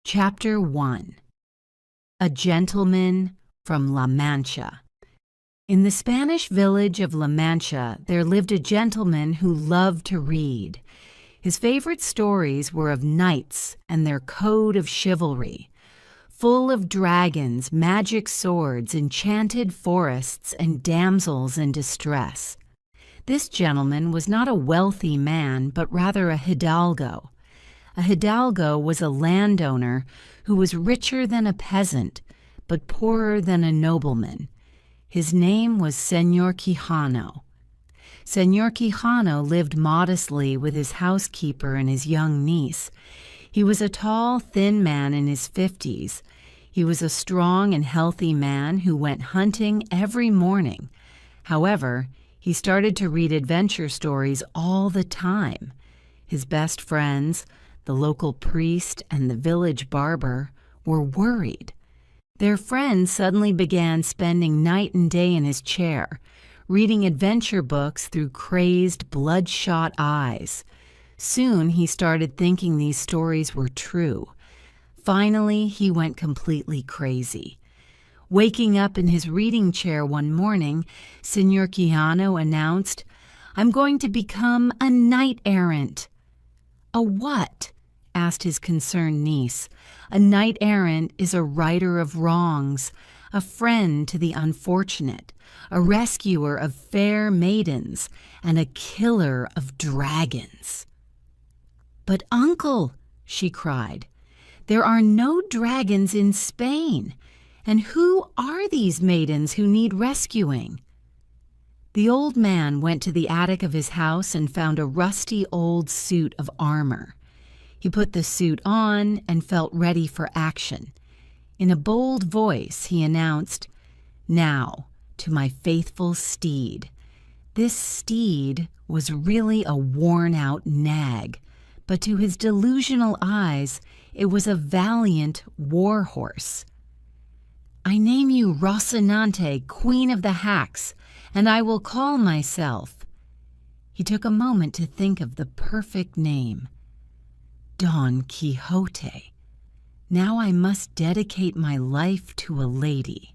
Chapter 1. A Gentleman from La Mancha. In the Spanish village of La Mancha, there lived a gentleman who loved to read. His favorite stories were of knights and their code of chivalry, full of dragons, magic swords, enchanted forests, and damsels in distress. This gentleman was not a wealthy man, but rather a hidalgo. A hidalgo was a landowner who was richer than a peasant, but poorer than a nobleman. His name was Señor Quijano. Señor Quijano lived modestly with his housekeeper and his young niece. He was a tall, thin man in his 50s. He was a strong and healthy man who went hunting every morning. However, he started to read adventure stories all the time. His best friends, the local priest and the village barber, were worried. Their friend suddenly began spending night and day in his chair, reading adventure books through crazed, bloodshot eyes. Soon he started thinking these stories were true. Finally, he went completely crazy. Waking up in his reading chair one morning, Señor Quijano announced, "I'm going to become a knight-errant." "A what?" asked his concerned niece. "A knight-errant is a righter of wrongs, a friend to the unfortunate, a rescuer of fair maidens, and a killer of dragons." "But uncle," she cried, "there are no dragons in Spain. And who are these maidens who need rescuing?" The old man went to the attic of his house and found a rusty old suit of armor. He put the suit on and felt ready for action. In a bold voice, he announced, "Now, to my faithful steed." This steed was really a worn-out nag, but to his delusional eyes, it was a valiant war horse. "I name you Rocinante, Queen of the Hacks, and I will call myself—" He took a moment to think of the perfect name. "Don Quixote. Now I must dedicate my life to a lady."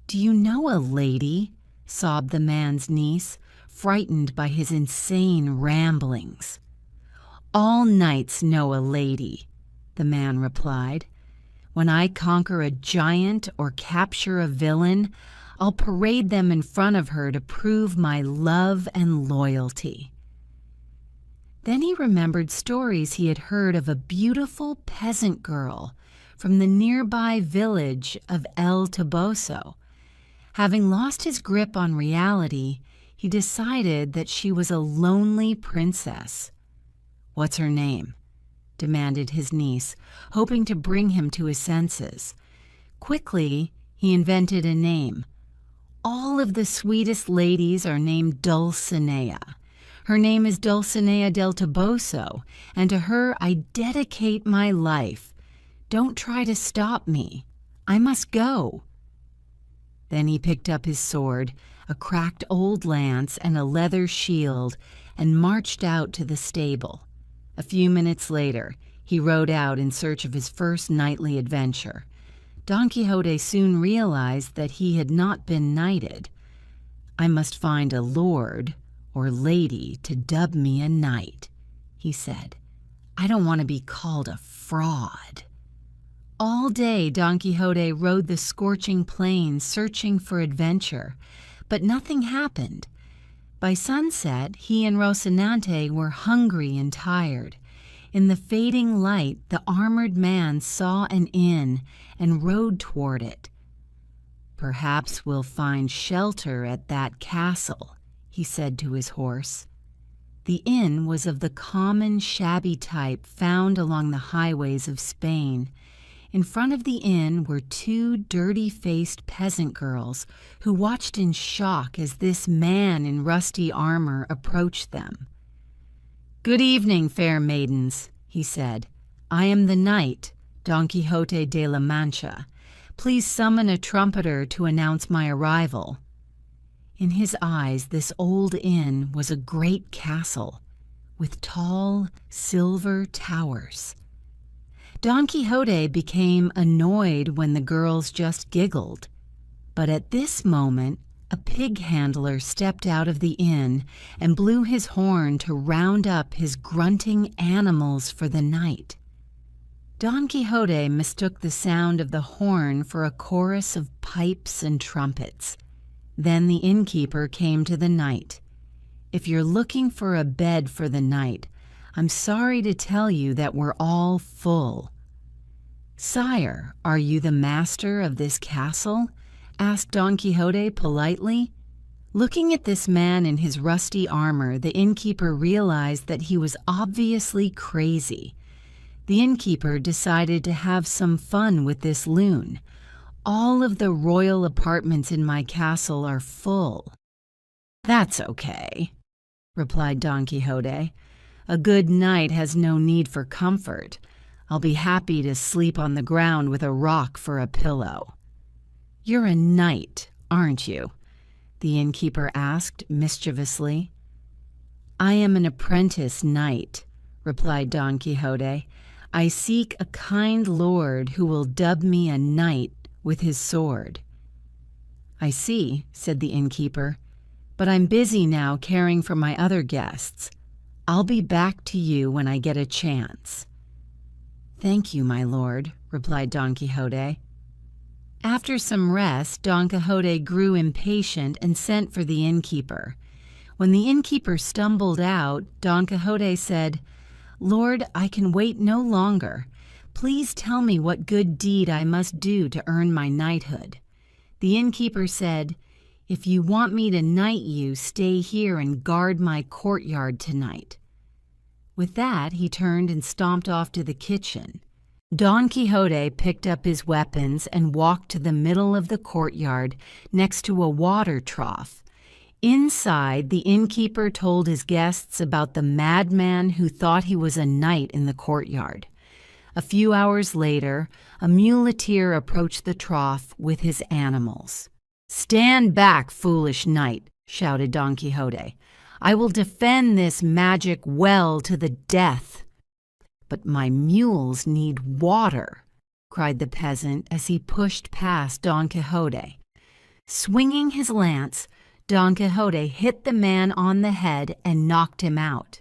"Do you know a lady?" sobbed the man's niece, frightened by his insane ramblings. "All knights know a lady," the man replied. "When I conquer a giant or capture a villain, I'll parade them in front of her to prove my love and loyalty." Then he remembered stories he had heard of a beautiful peasant girl from the nearby village of El Toboso. Having lost his grip on reality, he decided that she was a lonely princess. "What's her name?" demanded his niece, hoping to bring him to his senses. Quickly, he invented a name. "All of the sweetest ladies are named Dulcinea. Her name is Dulcinea del Toboso, and to her I dedicate my life. Don't try to stop me. I must go." Then he picked up his sword, a cracked old lance, and a leather shield, and marched out to the stable. A few minutes later, he rode out in search of his first knightly adventure. Don Quixote soon realized that he had not been knighted. "I must find a lord or lady to dub me a knight," he said. "I don't want to be called a fraud." All day Don Quixote rode the scorching plains searching for adventure, but nothing happened. By sunset, he and Rocinante were hungry and tired. In the fading light, the armored man saw an inn and rode toward it. "Perhaps we'll find shelter at that castle," he said to his horse. The inn was of the common shabby type found along the highways of Spain. In front of the inn were two dirty-faced peasant girls who watched in shock as this man in rusty armor approached them. "Good evening, fair maidens," he said. "I am the knight, Don Quixote de la Mancha. Please summon a trumpeter to announce my arrival." In his eyes, this old inn was a great castle with tall silver towers. Don Quixote became annoyed when the girls just giggled. But at this moment, a pig handler stepped out of the inn and blew his horn to round up his grunting animals for the night. Don Quixote mistook the sound of the horn for a chorus of pipes and trumpets. Then the innkeeper came to the knight. "If you're looking for a bed for the night, I'm sorry to tell you that we're all full." "Sire, are you the master of this castle?" asked Don Quixote politely. Looking at this man in his rusty armor, the innkeeper realized that he was obviously crazy. The innkeeper decided to have some fun with this loon. "All of the royal apartments in my castle are full." "That's okay," replied Don Quixote. "A good knight has no need for comfort. I'll be happy to sleep on the ground with a rock for a pillow." "You're a knight, aren't you?" the innkeeper asked mischievously. "I am an apprentice knight," replied Don Quixote. "I seek a kind lord who will dub me a knight with his sword." "I see," said the innkeeper, "but I'm busy now caring for my other guests. I'll be back to you when I get a chance." "Thank you, my lord," replied Don Quixote. After some rest, Don Quixote grew impatient and sent for the innkeeper. When the innkeeper stumbled out, Don Quixote said, "Lord, I can wait no longer. Please tell me what good deed I must do to earn my knighthood." The innkeeper said, "If you want me to knight you, stay here and guard my courtyard tonight." With that, he turned and stomped off to the kitchen. Don Quixote picked up his weapons and walked to the middle of the courtyard next to a water trough. Inside, the innkeeper told his guests about the madman who thought he was a knight in the courtyard. A few hours later, a muleteer approached the trough with his animals. "Stand back, foolish knight," shouted Don Quixote. "I will defend this magic well to the death." "But my mules need water," cried the peasant as he pushed past Don Quixote. Swinging his lance, Don Quixote hit the man on the head and knocked him out.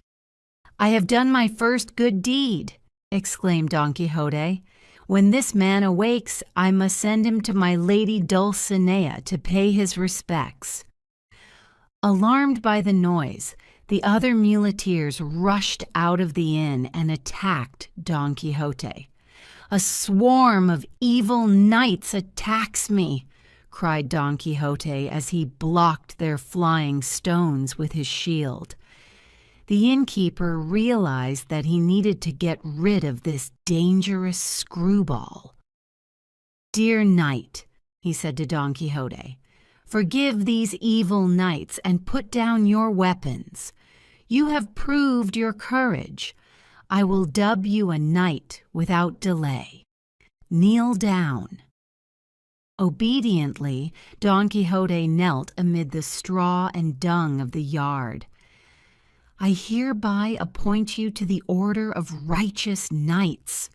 "I have done my first good deed," exclaimed Don Quixote. "When this man awakes, I must send him to my lady Dulcinea to pay his respects." Alarmed by the noise, the other muleteers rushed out of the inn and attacked Don Quixote. "A swarm of evil knights attacks me," cried Don Quixote as he blocked their flying stones with his shield. The innkeeper realized that he needed to get rid of this dangerous screwball. "Dear knight," he said to Don Quixote, "forgive these evil knights and put down your weapons. You have proved your courage. I will dub you a knight without delay. Kneel down." Obediently, Don Quixote knelt amid the straw and dung of the yard. "I hereby appoint you to the order of righteous knights,"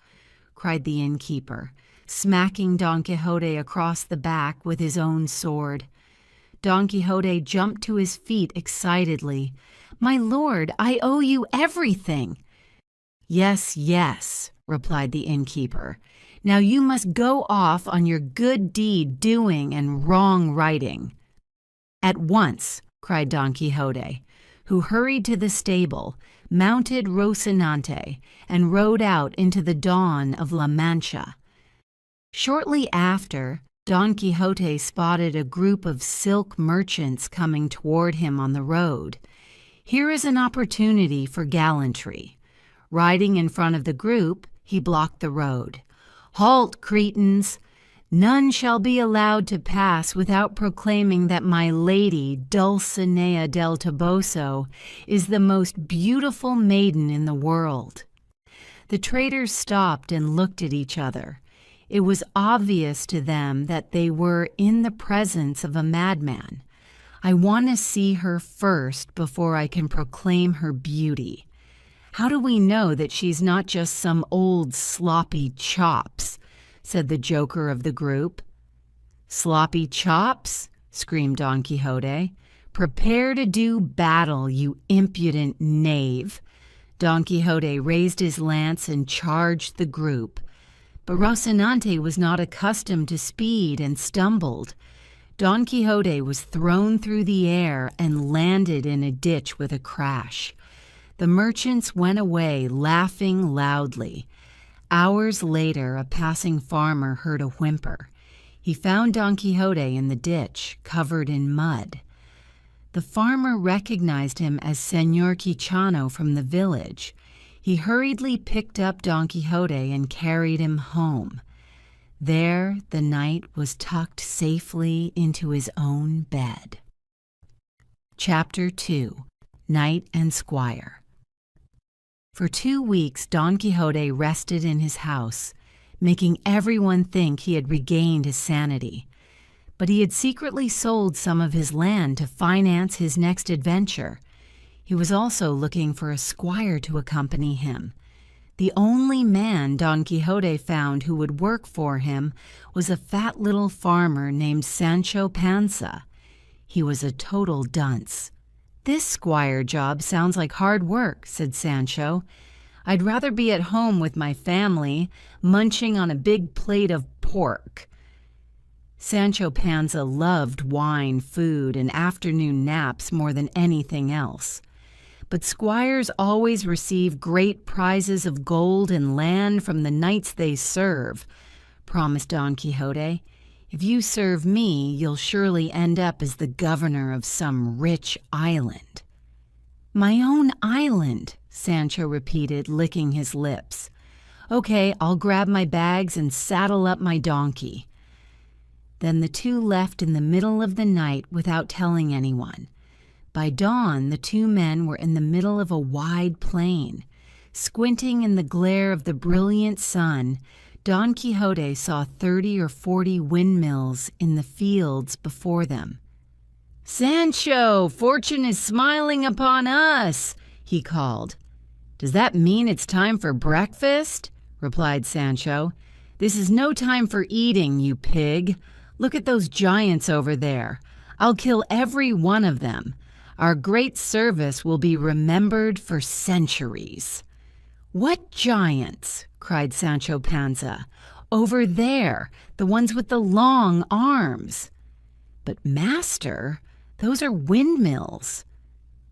cried the innkeeper, smacking Don Quixote across the back with his own sword. Don Quixote jumped to his feet excitedly. "My lord, I owe you everything." "Yes, yes," replied the innkeeper. "Now you must go off on your good deed doing and wrong righting." "At once," cried Don Quixote, who hurried to the stable, mounted Rocinante, and rode out into the dawn of La Mancha. Shortly after, Don Quixote spotted a group of silk merchants coming toward him on the road. Here is an opportunity for gallantry. Riding in front of the group, he blocked the road. "Halt, cretins! None shall be allowed to pass without proclaiming that my lady Dulcinea del Toboso is the most beautiful maiden in the world." The traders stopped and looked at each other. It was obvious to them that they were in the presence of a madman. "I want to see her first before I can proclaim her beauty. "How do we know that she's not just some old sloppy chops?" said the joker of the group. "Sloppy chops?" screamed Don Quixote. "Prepare to do battle, you impudent knave." Don Quixote raised his lance and charged the group. But Rocinante was not accustomed to speed and stumbled. Don Quixote was thrown through the air and landed in a ditch with a crash. The merchants went away laughing loudly. Hours later, a passing farmer heard a whimper. He found Don Quixote in the ditch, covered in mud. The farmer recognized him as Señor Quixano from the village. He hurriedly picked up Don Quixote and carried him home. There, the knight was tucked safely into his own bed. Chapter 2. Knight and Squire. For 2 weeks, Don Quixote rested in his house, making everyone think he had regained his sanity. But he had secretly sold some of his land to finance his next adventure. He was also looking for a squire to accompany him. The only man Don Quixote found who would work for him was a fat little farmer named Sancho Panza. He was a total dunce. "This squire job sounds like hard work," said Sancho. "I'd rather be at home with my family, munching on a big plate of pork." Sancho Panza loved wine, food, and afternoon naps more than anything else. "But squires always receive great prizes of gold and land from the knights they serve," promised Don Quixote. "If you serve me, you'll surely end up as the governor of some rich island." "My own island," Sancho repeated, licking his lips. "Okay, I'll grab my bags and saddle up my donkey." Then the two left in the middle of the night without telling anyone. By dawn, the two men were in the middle of a wide plain. Squinting in the glare of the brilliant sun, Don Quixote saw 30 or 40 windmills in the fields before them. "Sancho, fortune is smiling upon us," he called. "Does that mean it's time for breakfast?" replied Sancho. "This is no time for eating, you pig. Look at those giants over there. I'll kill every one of them. Our great service will be remembered for centuries." "What giants?" cried Sancho Panza. "Over there, the ones with the long arms." "But master, those are windmills."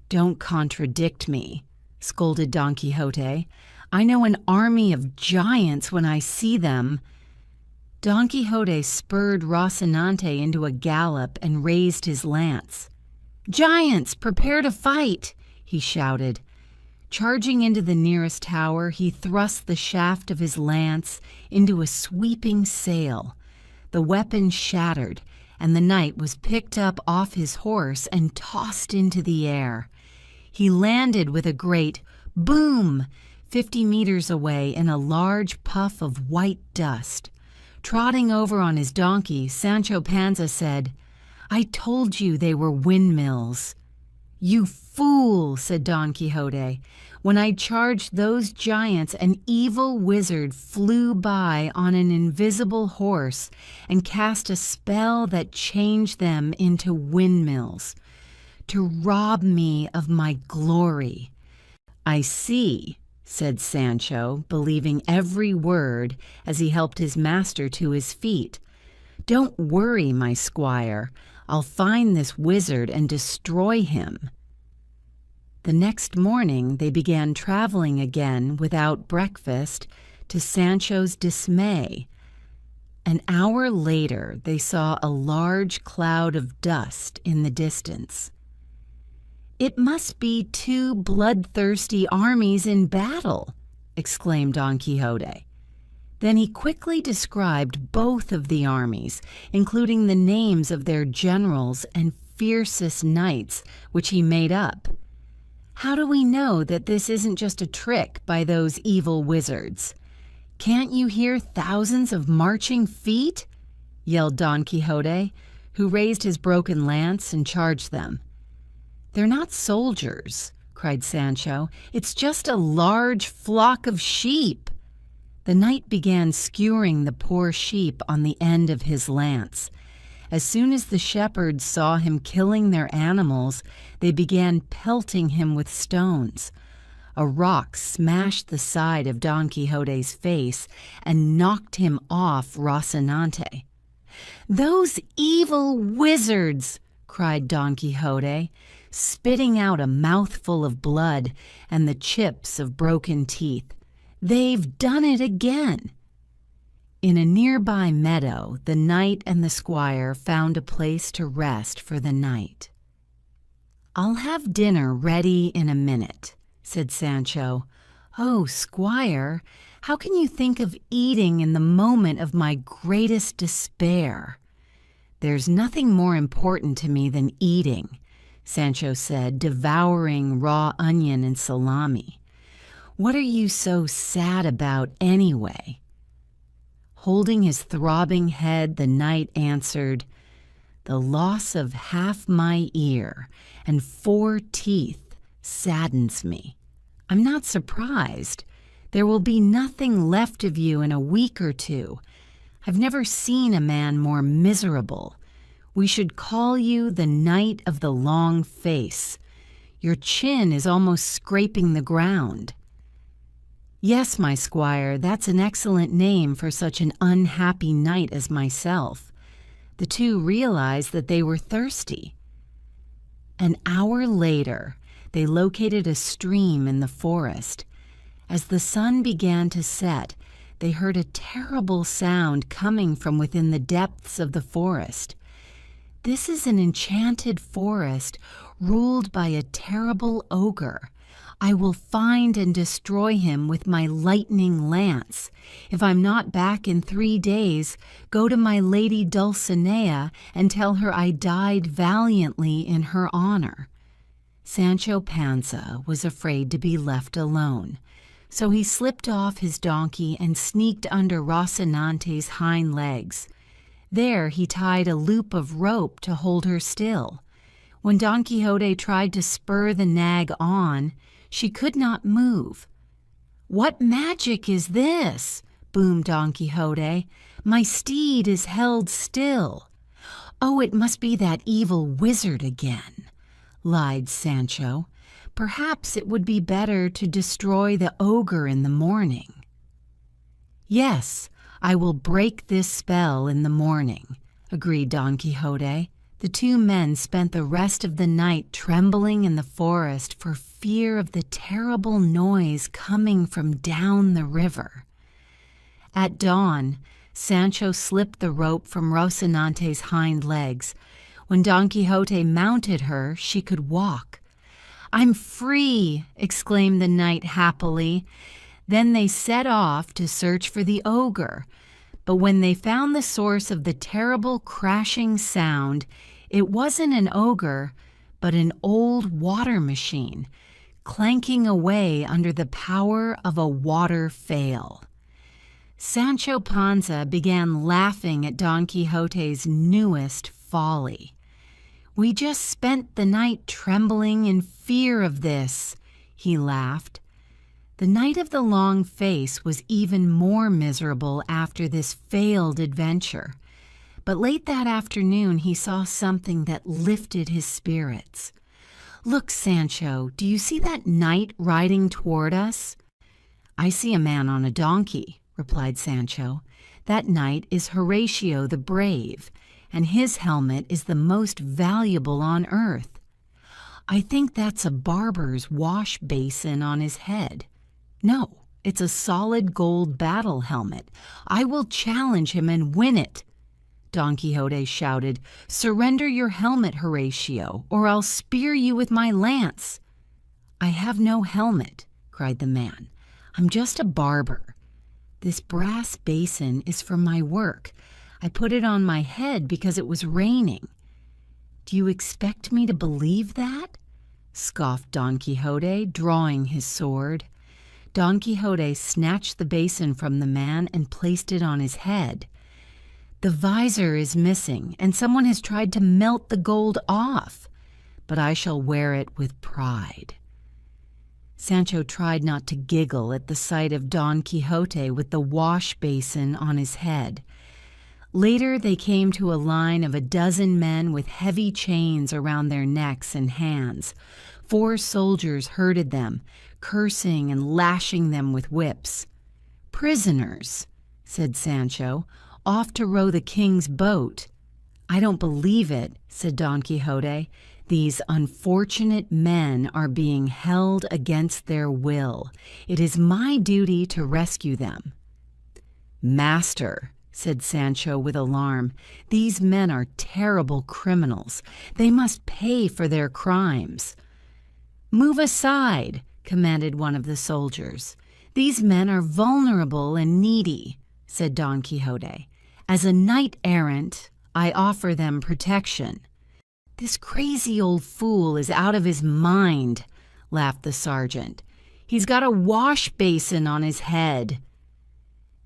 "Don't contradict me," scolded Don Quixote. "I know an army of giants when I see them." Don Quixote spurred Rocinante into a gallop and raised his lance. "Giants, prepare to fight!" he shouted. Charging into the nearest tower, he thrust the shaft of his lance into a sweeping sail. The weapon shattered, and the knight was picked up off his horse and tossed into the air. He landed with a great boom 50 meters away in a large puff of white dust. Trotting over on his donkey, Sancho Panza said, "I told you they were windmills." "You fool," said Don Quixote. "When I charged those giants, an evil wizard flew by on an invisible horse and cast a spell that changed them into windmills, to rob me of my glory." "I see," said Sancho, believing every word as he helped his master to his feet. "Don't worry, my squire. I'll find this wizard and destroy him." The next morning they began traveling again without breakfast, to Sancho's dismay. An hour later they saw a large cloud of dust in the distance. "It must be 2 bloodthirsty armies in battle," exclaimed Don Quixote. Then he quickly described both of the armies, including the names of their generals and fiercest knights, which he made up. "How do we know that this isn't just a trick by those evil wizards? Can't you hear thousands of marching feet?" yelled Don Quixote, who raised his broken lance and charged them. "They're not soldiers," cried Sancho. "It's just a large flock of sheep." The knight began skewering the poor sheep on the end of his lance. As soon as the shepherds saw him killing their animals, they began pelting him with stones. A rock smashed the side of Don Quixote's face and knocked him off Rocinante. "Those evil wizards!" cried Don Quixote, spitting out a mouthful of blood and the chips of broken teeth. "They've done it again!" In a nearby meadow, the knight and the squire found a place to rest for the night. "I'll have dinner ready in a minute," said Sancho. "Oh, squire, how can you think of eating in the moment of my greatest despair?" "There's nothing more important to me than eating," Sancho said, devouring raw onion and salami. "What are you so sad about anyway?" Holding his throbbing head, the knight answered, "The loss of half my ear and 4 teeth saddens me. I'm not surprised. There will be nothing left of you in a week or 2. I've never seen a man more miserable. We should call you the Knight of the Long Face. Your chin is almost scraping the ground." "Yes, my squire, that's an excellent name for such an unhappy knight as myself." The two realized that they were thirsty. An hour later, they located a stream in the forest. As the sun began to set, they heard a terrible sound coming from within the depths of the forest. This is an enchanted forest ruled by a terrible ogre. I will find and destroy him with my lightning lance. If I'm not back in 3 days, go to my lady Dulcinea and tell her I died valiantly in her honor." Sancho Panza was afraid to be left alone, so he slipped off his donkey and sneaked under Rocinante's hind legs. There he tied a loop of rope to hold her still. When Don Quixote tried to spur the nag on, she could not move. "What magic is this?" boomed Don Quixote. "My steed is held still." "Oh, it must be that evil wizard again," lied Sancho. "Perhaps it would be better to destroy the ogre in the morning." "Yes, I will break this spell in the morning," agreed Don Quixote. The 2 men spent the rest of the night trembling in the forest for fear of the terrible noise coming from down the river. At dawn, Sancho slipped the rope from Rocinante's hind legs. When Don Quixote mounted her, she could walk. "I'm free!" exclaimed the knight happily. Then they set off to search for the ogre. But when they found the source of the terrible crashing sound, it wasn't an ogre, but an old water machine, clanking away under the power of a water fail. Sancho Panza began laughing at Don Quixote's newest folly. "We just spent the night trembling in fear of this," he laughed. The Knight of the Long Face was even more miserable after this failed adventure. But late that afternoon he saw something that lifted his spirits. "Look, Sancho, do you see that knight riding toward us?" "I see a man on a donkey," replied Sancho. "That knight is Horatio the Brave, and his helmet is the most valuable on earth. I think that's a barber's wash basin on his head. No, it's a solid gold battle helmet. I will challenge him and win it." Don Quixote shouted, "Surrender your helmet, Horatio, or I'll spear you with my lance." "I have no helmet," cried the man. "I'm just a barber. This brass basin is for my work. I put it on my head because it was raining." "Do you expect me to believe that?" scoffed Don Quixote, drawing his sword. Don Quixote snatched the basin from the man and placed it on his head. "The visor is missing, and someone has tried to melt the gold off, but I shall wear it with pride." Sancho tried not to giggle at the sight of Don Quixote with the wash basin on his head. Later they came to a line of 12 men with heavy chains around their necks and hands. 4 soldiers herded them, cursing and lashing them with whips. "Prisoners," said Sancho, "off to row the king's boat." "I don't believe it," said Don Quixote. "These unfortunate men are being held against their will. It is my duty to rescue them." "Master," said Sancho with alarm, "these men are terrible criminals. They must pay for their crimes." "Move aside," commanded one of the soldiers. "These men are vulnerable and needy," said Don Quixote. "As a knight-errant, I offer them protection." "This crazy old fool is out of his mind," laughed the sergeant. "He's got a wash basin on his head."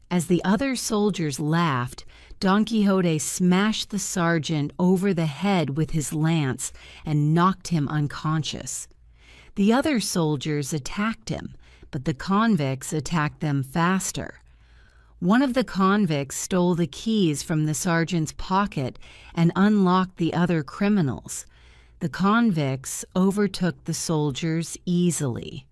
As the other soldiers laughed, Don Quixote smashed the sergeant over the head with his lance and knocked him unconscious. The other soldiers attacked him, but the convicts attacked them faster. One of the convicts stole the keys from the sergeant's pocket and unlocked the other criminals. The convicts overtook the soldiers easily.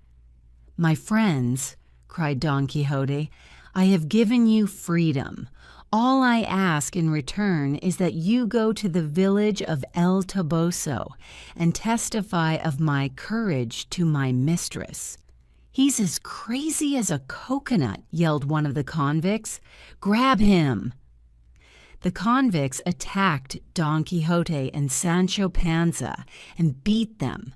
"My friends," cried Don Quixote, "I have given you freedom. All I ask in return is that you go to the village of El Toboso and testify of my courage to my mistress." "He's as crazy as a coconut," yelled one of the convicts. "Grab him!" The convicts attacked Don Quixote and Sancho Panza and beat them.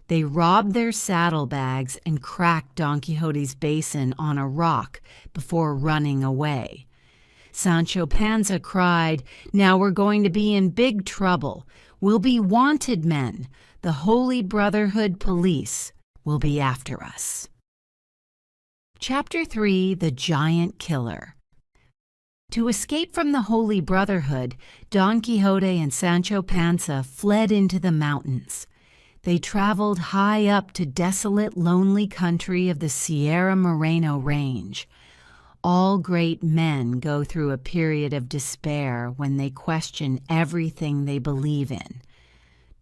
They robbed their saddlebags and cracked Don Quixote's basin on a rock before running away. Sancho Panza cried, "Now we're going to be in big trouble. We'll be wanted men. The Holy Brotherhood police will be after us." Chapter 3: The Giant Killer. To escape from the Holy Brotherhood, Don Quixote and Sancho Panza fled into the mountains. They traveled high up to desolate, lonely country of the Sierra Moreno range. All great men go through a period of despair when they question everything they believe in,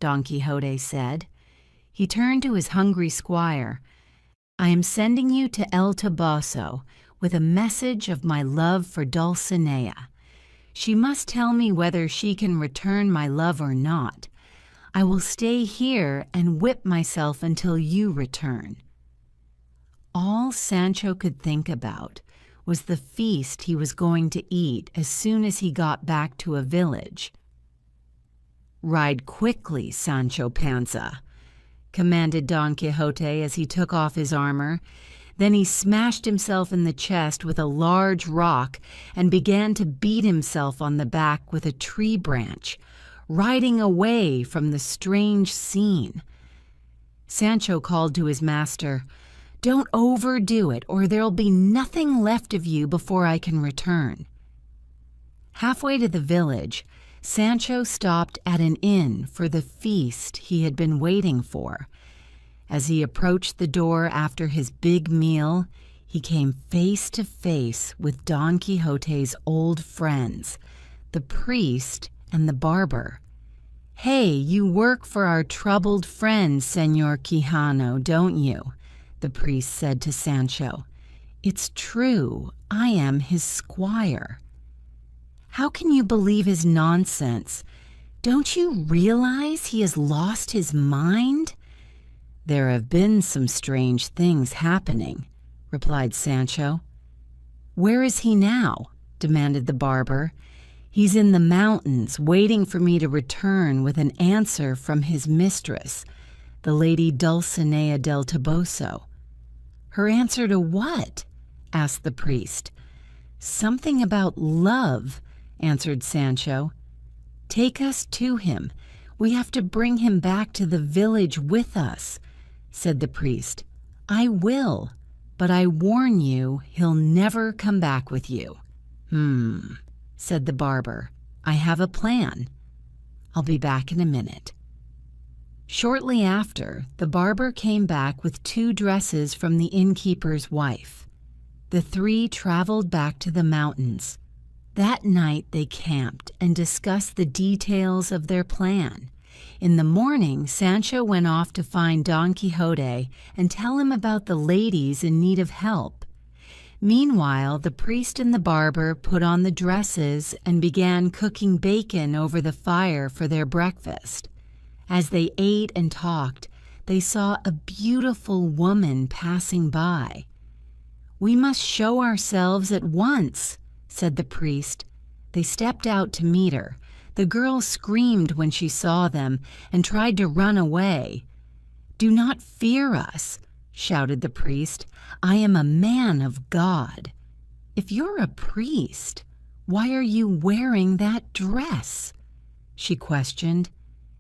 Don Quixote said. He turned to his hungry squire. "I am sending you to El Toboso with a message of my love for Dulcinea. She must tell me whether she can return my love or not. I will stay here and whip myself until you return." All Sancho could think about was the feast he was going to eat as soon as he got back to a village. "Ride quickly, Sancho Panza," commanded Don Quixote as he took off his armor. Then he smashed himself in the chest with a large rock and began to beat himself on the back with a tree branch, riding away from the strange scene. Sancho called to his master, "Don't overdo it, or there'll be nothing left of you before I can return." Halfway to the village, Sancho stopped at an inn for the feast he had been waiting for. As he approached the door after his big meal, he came face to face with Don Quixote's old friends, the priest and the barber. "Hey, you work for our troubled friend, Señor Quijano, don't you?" the priest said to Sancho. "It's true, I am his squire." "How can you believe his nonsense? Don't you realize he has lost his mind?" "There have been some strange things happening," replied Sancho. "Where is he now?" demanded the barber. "He's in the mountains, waiting for me to return with an answer from his mistress, the lady Dulcinea del Toboso." "Her answer to what?" asked the priest. "Something about love," answered Sancho. "Take us to him. We have to bring him back to the village with us," said the priest. "I will, but I warn you he'll never come back with you." Said the barber. "I have a plan. I'll be back in a minute." Shortly after, the barber came back with 2 dresses from the innkeeper's wife. The 3 traveled back to the mountains. That night they camped and discussed the details of their plan. In the morning, Sancho went off to find Don Quixote and tell him about the ladies in need of help. Meanwhile, the priest and the barber put on the dresses and began cooking bacon over the fire for their breakfast. As they ate and talked, they saw a beautiful woman passing by. "We must show ourselves at once," said the priest. They stepped out to meet her. The girl screamed when she saw them and tried to run away. "Do not fear us," shouted the priest. "I am a man of God." "If you're a priest, why are you wearing that dress?" she questioned.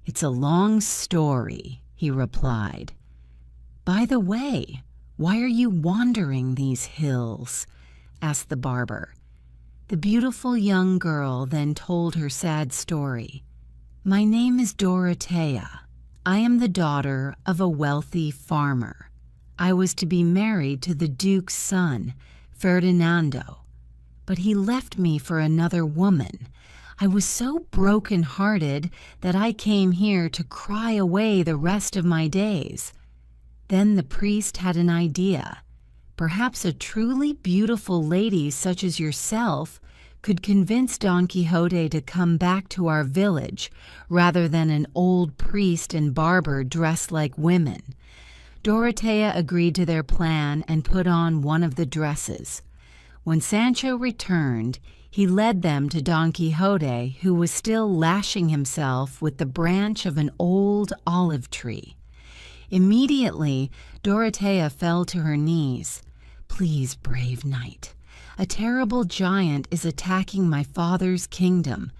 "It's a long story," he replied. "By the way, why are you wandering these hills?" asked the barber. The beautiful young girl then told her sad story. "My name is Dorothea. I am the daughter of a wealthy farmer. I was to be married to the Duke's son, Ferdinando, but he left me for another woman. I was so broken-hearted that I came here to cry away the rest of my days." Then the priest had an idea. Perhaps a truly beautiful lady such as yourself could convince Don Quixote to come back to our village rather than an old priest and barber dressed like women. Dorothea agreed to their plan and put on one of the dresses. When Sancho returned, he led them to Don Quixote, who was still lashing himself with the branch of an old olive tree. Immediately, Dorothea fell to her knees. "Please, brave knight, a terrible giant is attacking my father's kingdom.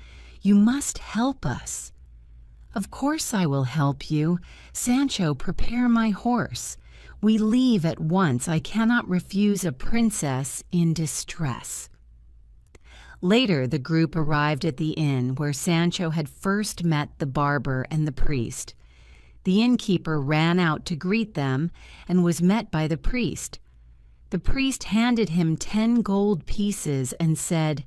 You must help us." "Of course I will help you. Sancho, prepare my horse. We leave at once. I cannot refuse a princess in distress." Later, the group arrived at the inn where Sancho had first met the barber and the priest. The innkeeper ran out to greet them and was met by the priest. The priest handed him 10 gold pieces and said,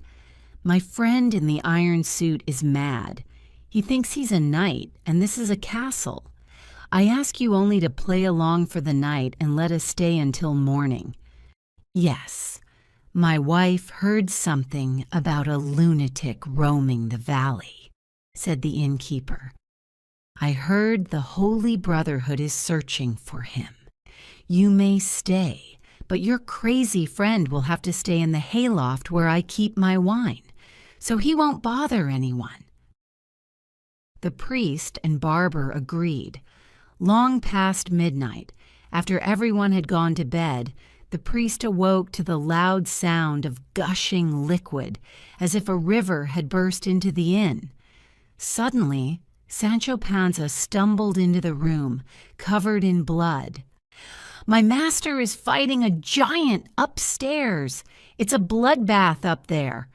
"My friend in the iron suit is mad. He thinks he's a knight, and this is a castle. I ask you only to play along for the night and let us stay until morning." "Yes, my wife heard something about a lunatic roaming the valley," said the innkeeper. "I heard the Holy Brotherhood is searching for him. You may stay, but your crazy friend will have to stay in the hayloft where I keep my wine, so he won't bother anyone." The priest and barber agreed. Long past midnight, after everyone had gone to bed, the priest awoke to the loud sound of gushing liquid, as if a river had burst into the inn. Suddenly, Sancho Panza stumbled into the room, covered in blood. "My master is fighting a giant upstairs. It's a bloodbath up there."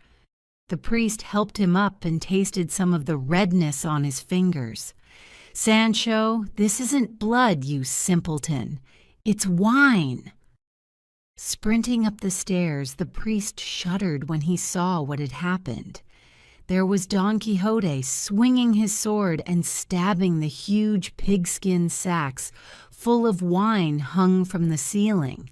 The priest helped him up and tasted some of the redness on his fingers. "Sancho, this isn't blood, you simpleton. It's wine." Sprinting up the stairs, the priest shuddered when he saw what had happened. There was Don Quixote swinging his sword and stabbing the huge pigskin sacks full of wine hung from the ceiling.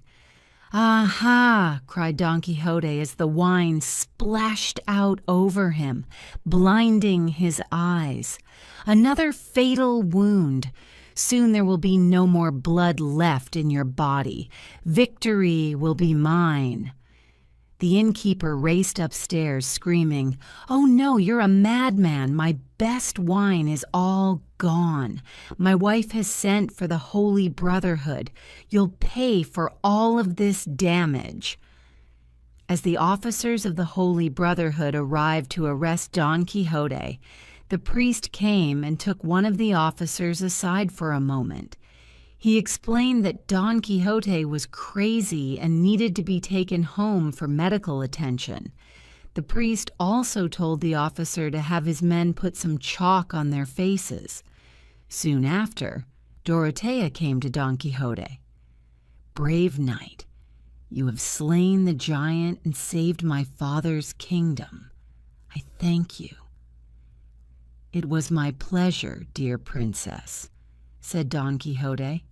"Aha!" cried Don Quixote as the wine splashed out over him, blinding his eyes. "Another fatal wound. Soon there will be no more blood left in your body. Victory will be mine." The innkeeper raced upstairs, screaming, "Oh no, you're a madman! My best wine is all gone. My wife has sent for the Holy Brotherhood. You'll pay for all of this damage." As the officers of the Holy Brotherhood arrived to arrest Don Quixote, the priest came and took one of the officers aside for a moment. He explained that Don Quixote was crazy and needed to be taken home for medical attention. The priest also told the officer to have his men put some chalk on their faces. Soon after, Dorothea came to Don Quixote. "Brave knight, you have slain the giant and saved my father's kingdom. I thank you." "It was my pleasure, dear princess," said Don Quixote.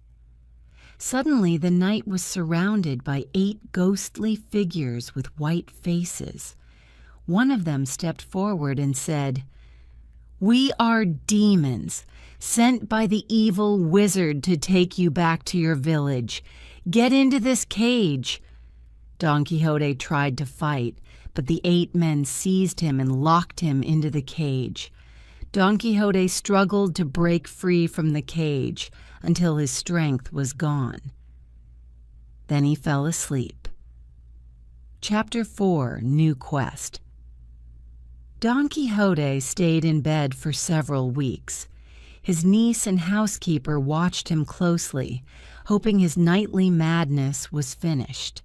Suddenly the knight was surrounded by 8 ghostly figures with white faces. One of them stepped forward and said, "We are demons, sent by the evil wizard to take you back to your village. Get into this cage." Don Quixote tried to fight, but the 8 men seized him and locked him into the cage. Don Quixote struggled to break free from the cage until his strength was gone. Then he fell asleep. Chapter 4, New Quest. Don Quixote stayed in bed for several weeks. His niece and housekeeper watched him closely, hoping his nightly madness was finished.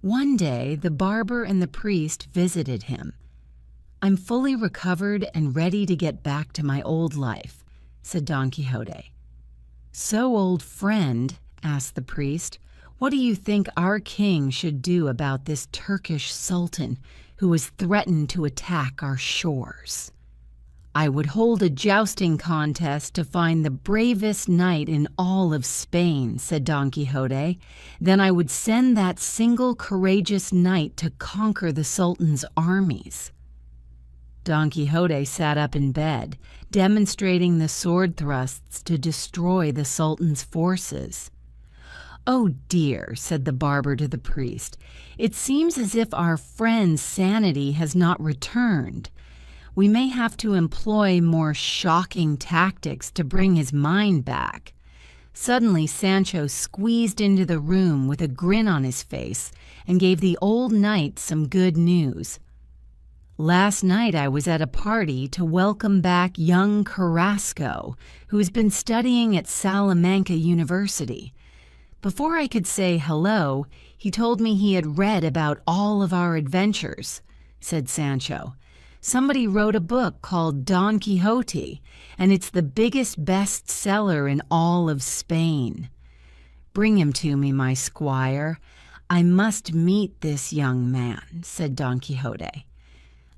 One day, the barber and the priest visited him. "I'm fully recovered and ready to get back to my old life," said Don Quixote. "So, old friend," asked the priest, "what do you think our king should do about this Turkish sultan who has threatened to attack our shores?" "I would hold a jousting contest to find the bravest knight in all of Spain," said Don Quixote. "Then I would send that single courageous knight to conquer the sultan's armies." Don Quixote sat up in bed, demonstrating the sword thrusts to destroy the sultan's forces. "Oh dear," said the barber to the priest, "it seems as if our friend's sanity has not returned. We may have to employ more shocking tactics to bring his mind back." Suddenly Sancho squeezed into the room with a grin on his face and gave the old knight some good news. "Last night I was at a party to welcome back young Carrasco, who has been studying at Salamanca University. Before I could say hello, he told me he had read about all of our adventures," said Sancho. "Somebody wrote a book called Don Quixote, and it's the biggest bestseller in all of Spain. Bring him to me, my squire. I must meet this young man," said Don Quixote.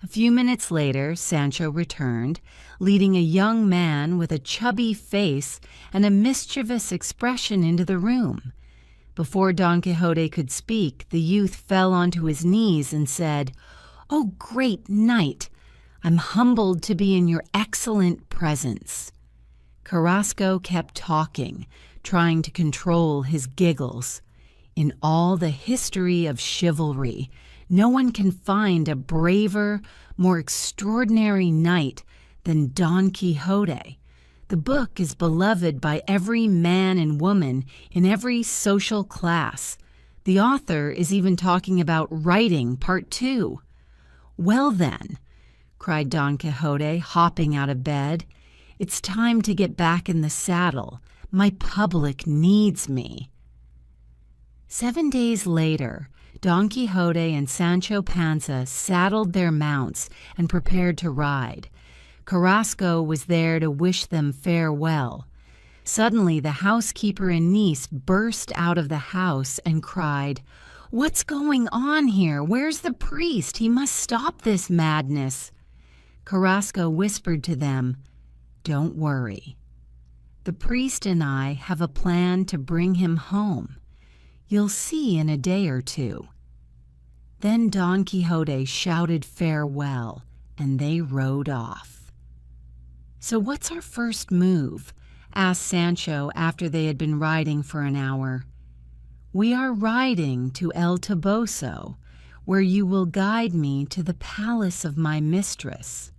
A few minutes later, Sancho returned, leading a young man with a chubby face and a mischievous expression into the room. Before Don Quixote could speak, the youth fell onto his knees and said, "Oh, great knight! I'm humbled to be in your excellent presence." Carrasco kept talking, trying to control his giggles. "In all the history of chivalry, no one can find a braver, more extraordinary knight than Don Quixote. The book is beloved by every man and woman in every social class. The author is even talking about writing Part 2. Well then," cried Don Quixote, hopping out of bed, "it's time to get back in the saddle. My public needs me." 7 days later, Don Quixote and Sancho Panza saddled their mounts and prepared to ride. Carrasco was there to wish them farewell. Suddenly the housekeeper and niece burst out of the house and cried, "What's going on here? Where's the priest? He must stop this madness." Carrasco whispered to them, "Don't worry. The priest and I have a plan to bring him home. You'll see in a day or two." Then Don Quixote shouted farewell, and they rode off. "So what's our first move?" asked Sancho after they had been riding for an hour. "We are riding to El Toboso, where you will guide me to the palace of my mistress."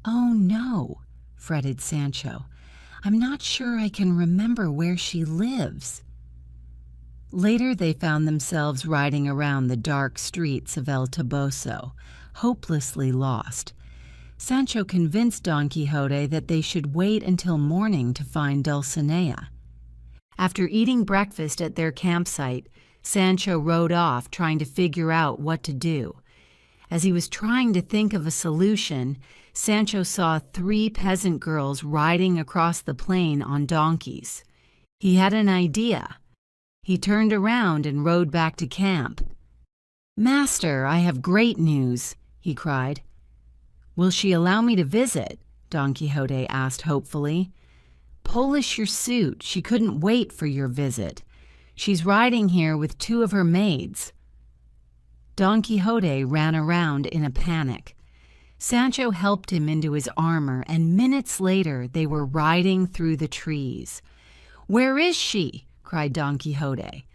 "Oh no," fretted Sancho. "I'm not sure I can remember where she lives." Later they found themselves riding around the dark streets of El Toboso, hopelessly lost. Sancho convinced Don Quixote that they should wait until morning to find Dulcinea. After eating breakfast at their campsite, Sancho rode off trying to figure out what to do. As he was trying to think of a solution, Sancho saw 3 peasant girls riding across the plain on donkeys. He had an idea. He turned around and rode back to camp. "Master, I have great news," he cried. "Will she allow me to visit?" Don Quixote asked hopefully. "Polish your suit. She couldn't wait for your visit. She's riding here with 2 of her maids." Don Quixote ran around in a panic. Sancho helped him into his armor, and minutes later they were riding through the trees. "Where is she?" cried Don Quixote.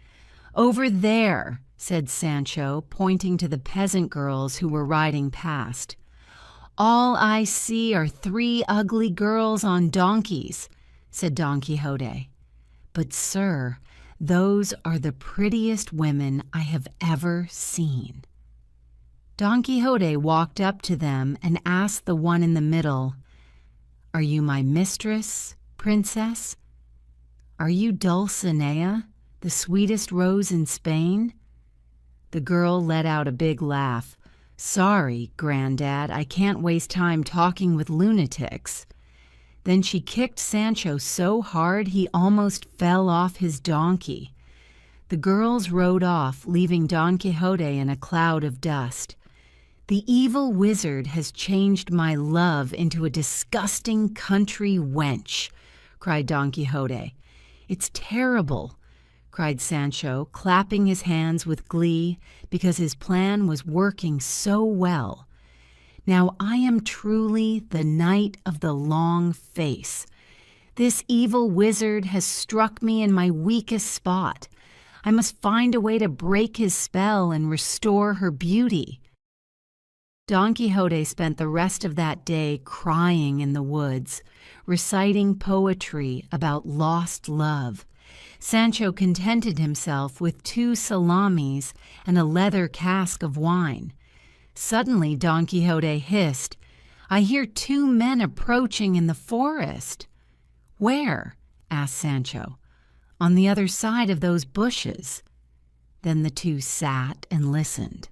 "Over there," said Sancho, pointing to the peasant girls who were riding past. "All I see are 3 ugly girls on donkeys," said Don Quixote. "But, sir, those are the prettiest women I have ever seen." Don Quixote walked up to them and asked the one in the middle, "Are you my mistress, princess? Are you Dulcinea, the sweetest rose in Spain?" The girl let out a big laugh. "Sorry, Grandad, I can't waste time talking with lunatics." Then she kicked Sancho so hard he almost fell off his donkey. The girls rode off, leaving Don Quixote in a cloud of dust. "The evil wizard has changed my love into a disgusting country wench," cried Don Quixote. "It's terrible," cried Sancho, clapping his hands with glee because his plan was working so well. "Now I am truly the Knight of the Long Face. This evil wizard has struck me in my weakest spot. I must find a way to break his spell and restore her beauty." Don Quixote spent the rest of that day crying in the woods, reciting poetry about lost love. Sancho contented himself with 2 salamis and a leather cask of wine. Suddenly Don Quixote hissed, "I hear 2 men approaching in the forest." "Where?" asked Sancho. "On the other side of those bushes." Then the 2 sat and listened.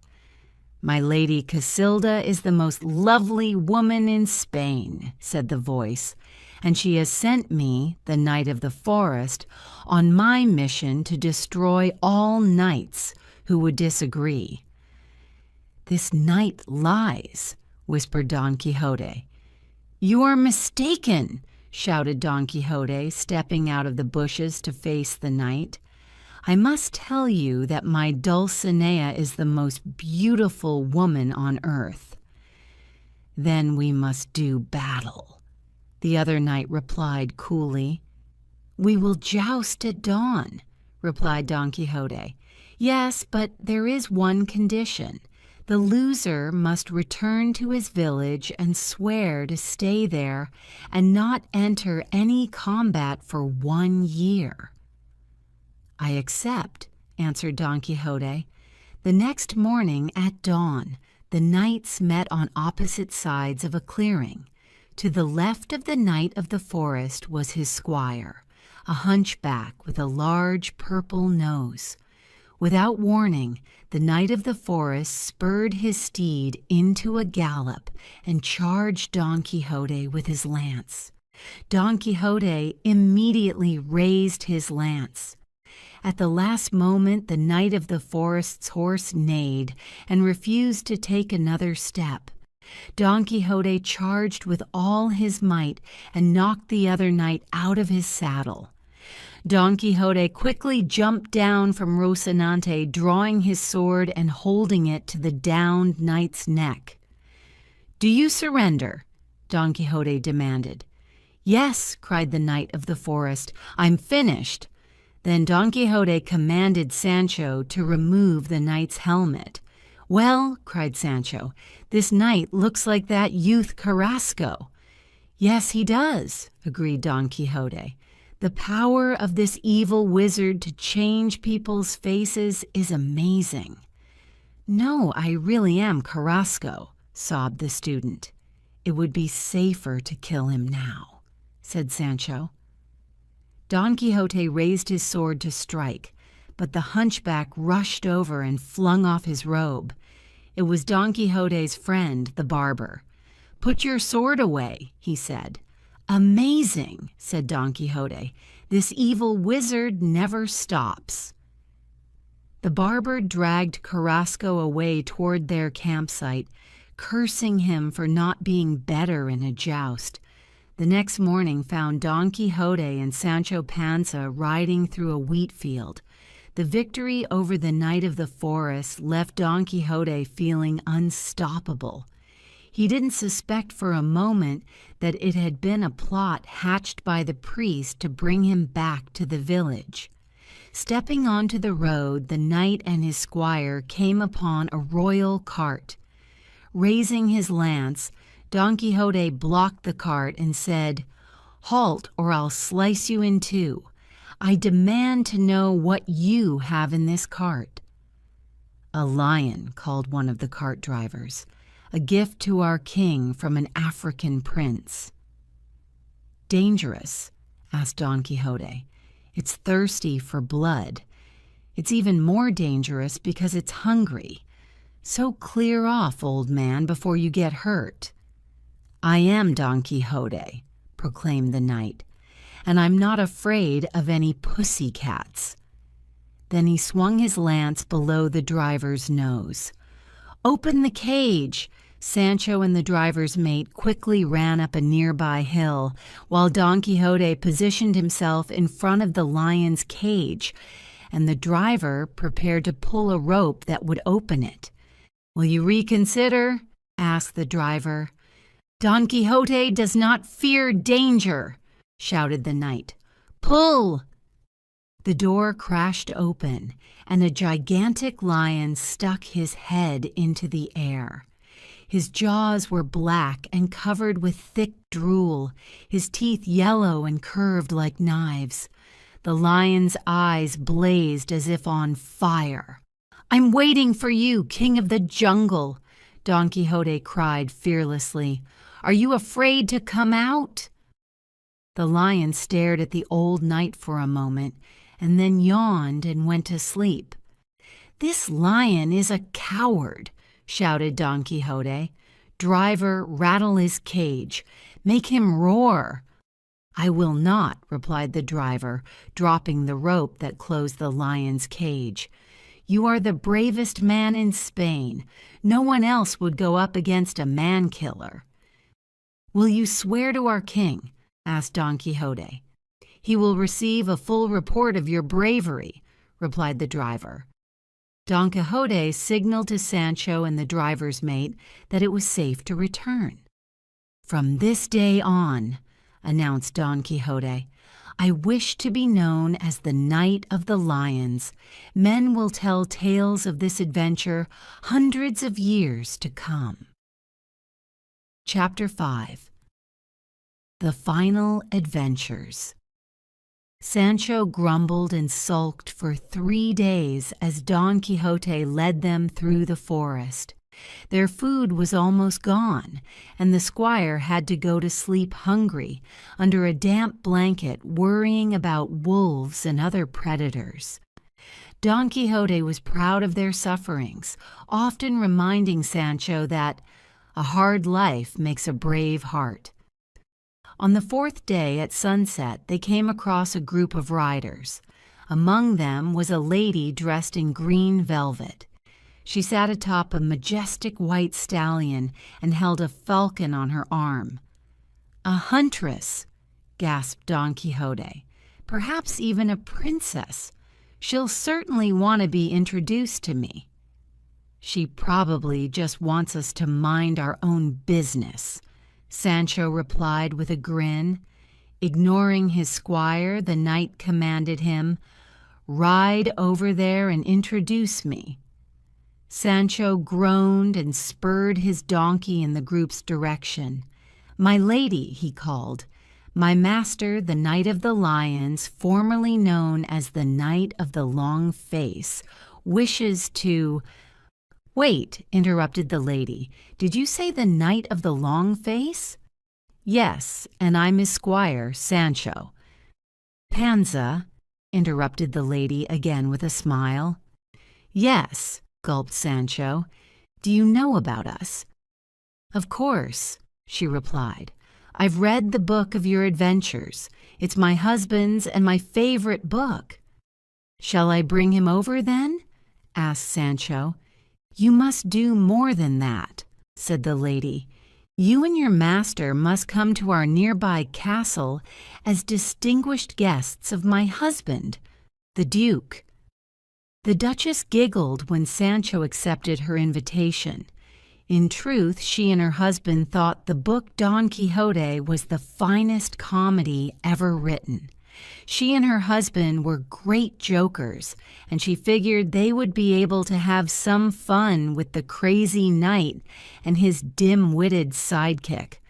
"My lady Casilda is the most lovely woman in Spain," said the voice, "and she has sent me, the Knight of the Forest, on my mission to destroy all knights who would disagree." "This knight lies," whispered Don Quixote. "You are mistaken," shouted Don Quixote, stepping out of the bushes to face the knight. "I must tell you that my Dulcinea is the most beautiful woman on earth." "Then we must do battle," the other knight replied coolly. "We will joust at dawn," replied Don Quixote. "Yes, but there is one condition. The loser must return to his village and swear to stay there and not enter any combat for 1 year." "I accept," answered Don Quixote. The next morning at dawn, the knights met on opposite sides of a clearing. To the left of the Knight of the Forest was his squire, a hunchback with a large purple nose. Without warning, the Knight of the Forest spurred his steed into a gallop and charged Don Quixote with his lance. Don Quixote immediately raised his lance. At the last moment, the Knight of the Forest's horse neighed and refused to take another step. Don Quixote charged with all his might and knocked the other knight out of his saddle. Don Quixote quickly jumped down from Rocinante, drawing his sword and holding it to the downed knight's neck. "Do you surrender?" Don Quixote demanded. "Yes," cried the Knight of the Forest, "I'm finished." Then Don Quixote commanded Sancho to remove the knight's helmet. "Well," cried Sancho, "this knight looks like that youth Carrasco." "Yes, he does," agreed Don Quixote. "The power of this evil wizard to change people's faces is amazing." "No, I really am Carrasco," sobbed the student. "It would be safer to kill him now," said Sancho. Don Quixote raised his sword to strike, but the hunchback rushed over and flung off his robe. It was Don Quixote's friend, the barber. "Put your sword away," he said. "Amazing," said Don Quixote. "This evil wizard never stops." The barber dragged Carrasco away toward their campsite, cursing him for not being better in a joust. The next morning found Don Quixote and Sancho Panza riding through a wheat field. The victory over the Knight of the Forest left Don Quixote feeling unstoppable. He didn't suspect for a moment that it had been a plot hatched by the priest to bring him back to the village. Stepping onto the road, the knight and his squire came upon a royal cart. Raising his lance, Don Quixote blocked the cart and said, "Halt, or I'll slice you in two. I demand to know what you have in this cart." "A lion," called one of the cart drivers, "a gift to our king from an African prince." "Dangerous?" asked Don Quixote. "It's thirsty for blood. It's even more dangerous because it's hungry. So clear off, old man, before you get hurt." "I am Don Quixote," proclaimed the knight, "and I'm not afraid of any pussy cats." Then he swung his lance below the driver's nose. "Open the cage!" Sancho and the driver's mate quickly ran up a nearby hill, while Don Quixote positioned himself in front of the lion's cage, and the driver prepared to pull a rope that would open it. "Will you reconsider?" asked the driver. "Don Quixote does not fear danger," shouted the knight. "Pull!" The door crashed open, and a gigantic lion stuck his head into the air. His jaws were black and covered with thick drool, his teeth yellow and curved like knives. The lion's eyes blazed as if on fire. "I'm waiting for you, king of the jungle," Don Quixote cried fearlessly. "Are you afraid to come out?" The lion stared at the old knight for a moment, and then yawned and went to sleep. "This lion is a coward," shouted Don Quixote. "Driver, rattle his cage. Make him roar." "I will not," replied the driver, dropping the rope that closed the lion's cage. "You are the bravest man in Spain. No one else would go up against a man-killer." "Will you swear to our king?" asked Don Quixote. "He will receive a full report of your bravery," replied the driver. Don Quixote signaled to Sancho and the driver's mate that it was safe to return. "From this day on," announced Don Quixote, "I wish to be known as the Knight of the Lions. Men will tell tales of this adventure hundreds of years to come." Chapter 5. The Final Adventures. Sancho grumbled and sulked for 3 days as Don Quixote led them through the forest. Their food was almost gone, and the squire had to go to sleep hungry under a damp blanket, worrying about wolves and other predators. Don Quixote was proud of their sufferings, often reminding Sancho that a hard life makes a brave heart. On the 4th day at sunset, they came across a group of riders. Among them was a lady dressed in green velvet. She sat atop a majestic white stallion and held a falcon on her arm. "A huntress," gasped Don Quixote. "Perhaps even a princess. She'll certainly want to be introduced to me." "She probably just wants us to mind our own business," Sancho replied with a grin. Ignoring his squire, the knight commanded him, "Ride over there and introduce me." Sancho groaned and spurred his donkey in the group's direction. "My lady," he called, "my master, the Knight of the Lions, formerly known as the Knight of the Long Face, wishes to—" "Wait," interrupted the lady. "Did you say the Knight of the Long Face?" "Yes, and I'm his squire, Sancho." "Panza," interrupted the lady again with a smile. "Yes," gulped Sancho. Do you know about us?" "Of course," she replied. "I've read the book of your adventures. It's my husband's and my favorite book." "Shall I bring him over then?" asked Sancho. "You must do more than that," said the lady. "You and your master must come to our nearby castle as distinguished guests of my husband, the Duke." The Duchess giggled when Sancho accepted her invitation. In truth, she and her husband thought the book Don Quixote was the finest comedy ever written. She and her husband were great jokers, and she figured they would be able to have some fun with the crazy knight and his dim-witted sidekick.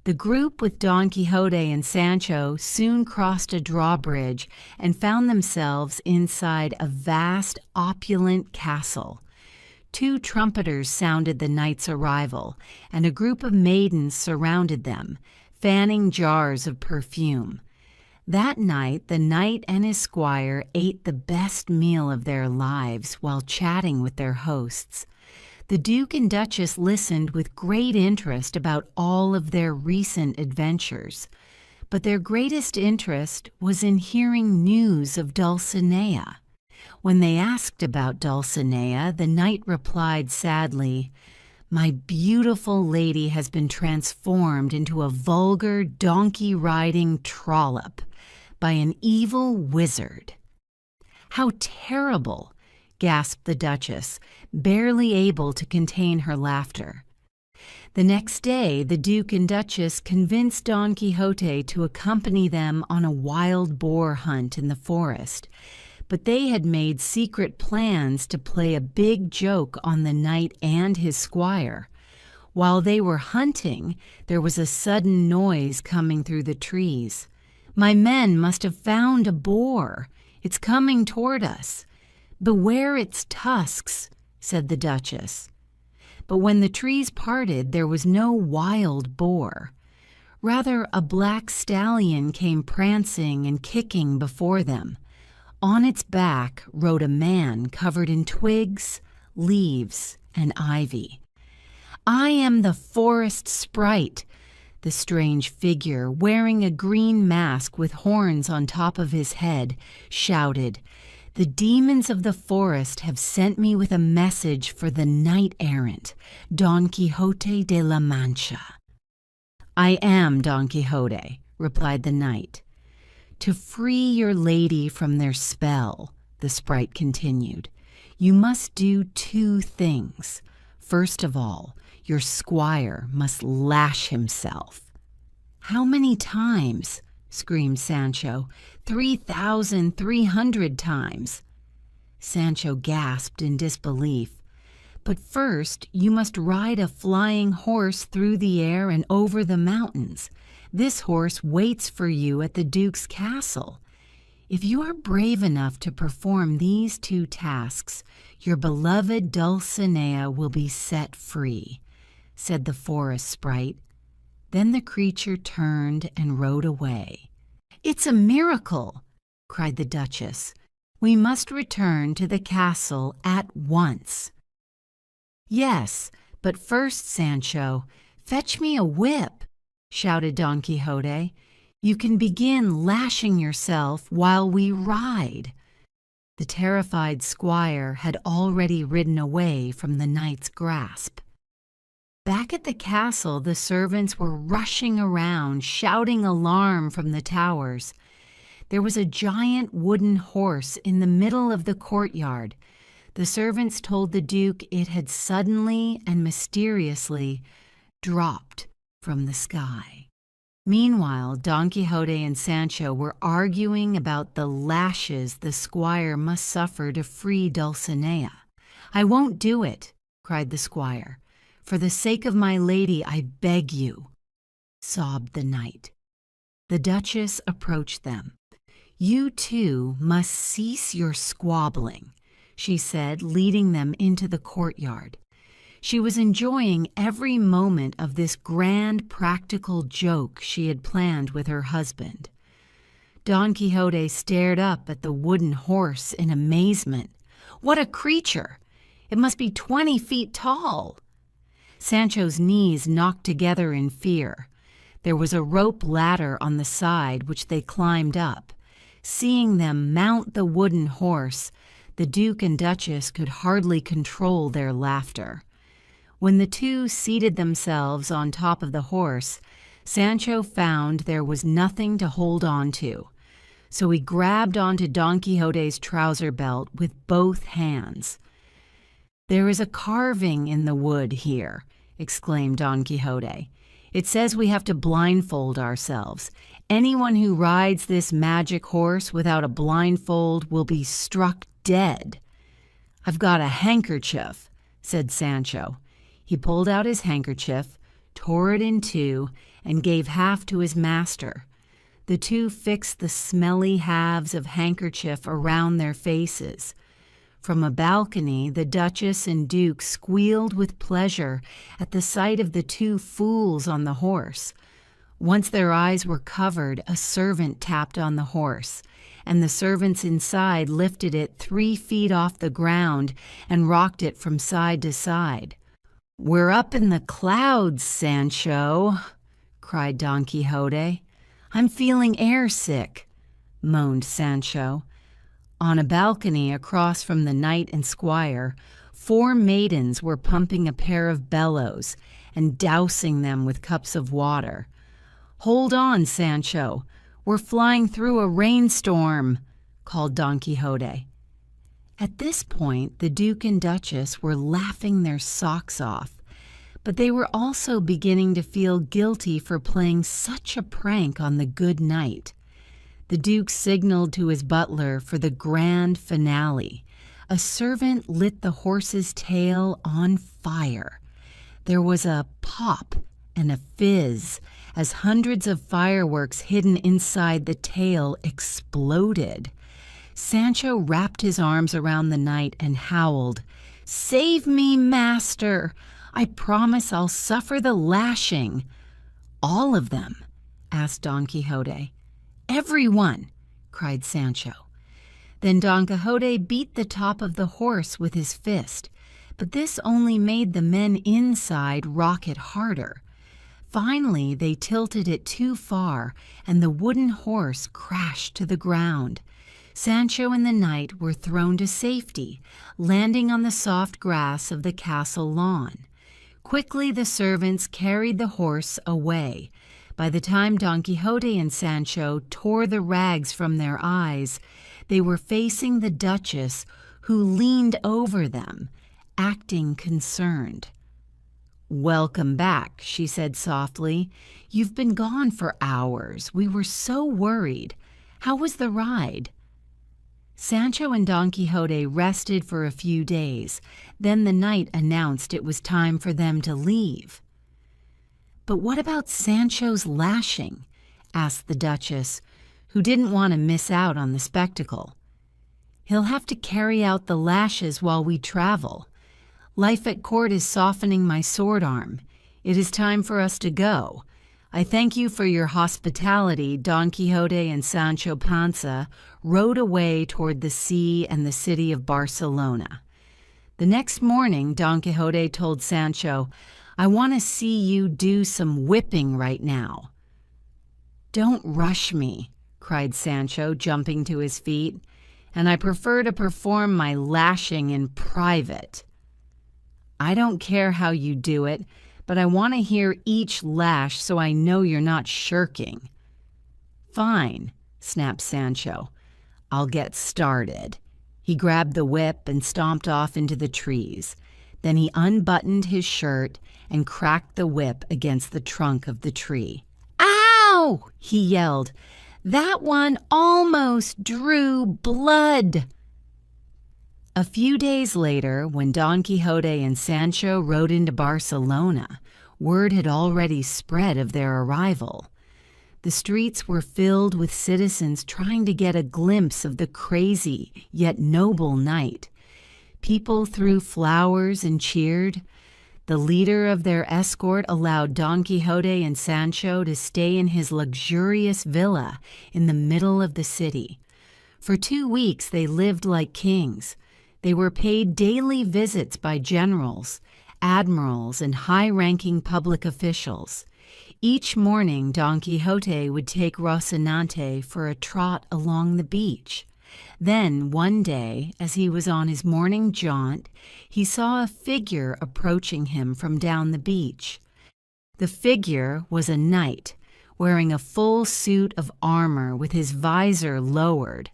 The group with Don Quixote and Sancho soon crossed a drawbridge and found themselves inside a vast, opulent castle. 2 trumpeters sounded the knight's arrival, and a group of maidens surrounded them, fanning jars of perfume. That night, the knight and his squire ate the best meal of their lives while chatting with their hosts. The Duke and Duchess listened with great interest about all of their recent adventures, but their greatest interest was in hearing news of Dulcinea. When they asked about Dulcinea, the knight replied sadly, "My beautiful lady has been transformed into a vulgar donkey-riding trollop by an evil wizard." "How terrible!" gasped the Duchess, barely able to contain her laughter. The next day, the Duke and Duchess convinced Don Quixote to accompany them on a wild boar hunt in the forest, but they had made secret plans to play a big joke on the knight and his squire. While they were hunting, there was a sudden noise coming through the trees. "My men must have found a boar. It's coming toward us. Beware its tusks," said the Duchess. But when the trees parted, there was no wild boar. Rather, a black stallion came prancing and kicking before them. On its back rode a man covered in twigs, leaves, and ivy. "I am the forest sprite," the strange figure, wearing a green mask with horns on top of his head, shouted. "The demons of the forest have sent me with a message for the knight-errant, Don Quixote de la Mancha." "I am Don Quixote," replied the knight. "To free your lady from their spell," the sprite continued, "you must do 2 things. First of all, your squire must lash himself." "How many times?" screamed Sancho. 3,300 times." Sancho gasped in disbelief. "But first you must ride a flying horse through the air and over the mountains. This horse waits for you at the Duke's castle. If you are brave enough to perform these 2 tasks, your beloved Dulcinea will be set free," said the forest sprite. Then the creature turned and rode away. "It's a miracle!" cried the Duchess. "We must return to the castle at once." "Yes, but first, Sancho, fetch me a whip," shouted Don Quixote. "You can begin lashing yourself while we ride." The terrified squire had already ridden away from the knight's grasp. Back at the castle, the servants were rushing around, shouting alarm from the towers. There was a giant wooden horse in the middle of the courtyard. The servants told the Duke it had suddenly and mysteriously dropped from the sky. Meanwhile, Don Quixote and Sancho were arguing about the lashes the squire must suffer to free Dulcinea. "I won't do it," cried the squire. "For the sake of my lady, I beg you," sobbed the knight. The Duchess approached them. "You two must cease your squabbling," she said, leading them into the courtyard. She was enjoying every moment of this grand practical joke she had planned with her husband. Don Quixote stared up at the wooden horse in amazement. What a creature! It must be 20 feet tall." Sancho's knees knocked together in fear. There was a rope ladder on the side which they climbed up. Seeing them mount the wooden horse, the Duke and Duchess could hardly control their laughter. When the two seated themselves on top of the horse, Sancho found there was nothing to hold on to. So he grabbed onto Don Quixote's trouser belt with both hands. "There is a carving in the wood here," exclaimed Don Quixote. "It says we have to blindfold ourselves. Anyone who rides this magic horse without a blindfold will be struck dead." "I've got a handkerchief," said Sancho. He pulled out his handkerchief, tore it in two, and gave half to his master. The two fixed the smelly halves of handkerchief around their faces. From a balcony, the Duchess and Duke squealed with pleasure at the sight of the two fools on the horse. Once their eyes were covered, a servant tapped on the horse, and the servants inside lifted it 3 feet off the ground and rocked it from side to side. "We're up in the clouds, Sancho," cried Don Quixote. "I'm feeling airsick," moaned Sancho. On a balcony across from the knight and squire, 4 maidens were pumping a pair of bellows and dousing them with cups of water. "Hold on, Sancho, we're flying through a rainstorm," called Don Quixote. At this point, the Duke and Duchess were laughing their socks off, but they were also beginning to feel guilty for playing such a prank on the good knight. The Duke signaled to his butler for the grand finale. A servant lit the horse's tail on fire. There was a pop and a fizz as hundreds of fireworks hidden inside the tail exploded. Sancho wrapped his arms around the knight and howled, "Save me, master! I promise I'll suffer the lashing." "All of them?" asked Don Quixote. "Everyone!" cried Sancho. Then Don Quixote beat the top of the horse with his fist, but this only made the men inside rock it harder. Finally, they tilted it too far, and the wooden horse crashed to the ground. Sancho and the knight were thrown to safety, landing on the soft grass of the castle lawn. Quickly the servants carried the horse away. By the time Don Quixote and Sancho tore the rags from their eyes, they were facing the Duchess, who leaned over them, acting concerned. "Welcome back," she said softly. "You've been gone for hours. We were so worried. How was the ride?" Sancho and Don Quixote rested for a few days. Then the knight announced it was time for them to leave. "But what about Sancho's lashing?" asked the Duchess, who didn't want to miss out on the spectacle. "He'll have to carry out the lashes while we travel. Life at court is softening my sword arm. It is time for us to go. I thank you for your hospitality." Don Quixote and Sancho Panza rode away toward the sea and the city of Barcelona. The next morning, Don Quixote told Sancho, "I want to see you do some whipping right now." "Don't rush me," cried Sancho, jumping to his feet, "and I prefer to perform my lashing in private." "I don't care how you do it, but I want to hear each lash so I know you're not shirking." "Fine," snapped Sancho. "I'll get started." He grabbed the whip and stomped off into the trees. Then he unbuttoned his shirt and cracked the whip against the trunk of the tree. "Ow!" he yelled. "That one almost drew blood." A few days later, when Don Quixote and Sancho rode into Barcelona, word had already spread of their arrival. The streets were filled with citizens trying to get a glimpse of the crazy yet noble knight. People threw flowers and cheered. The leader of their escort allowed Don Quixote and Sancho to stay in his luxurious villa in the middle of the city. For 2 weeks they lived like kings. They were paid daily visits by generals, admirals, and high-ranking public officials. Each morning, Don Quixote would take Rocinante for a trot along the beach. Then, one day, as he was on his morning jaunt, he saw a figure approaching him from down the beach. The figure was a knight, wearing a full suit of armor with his visor lowered.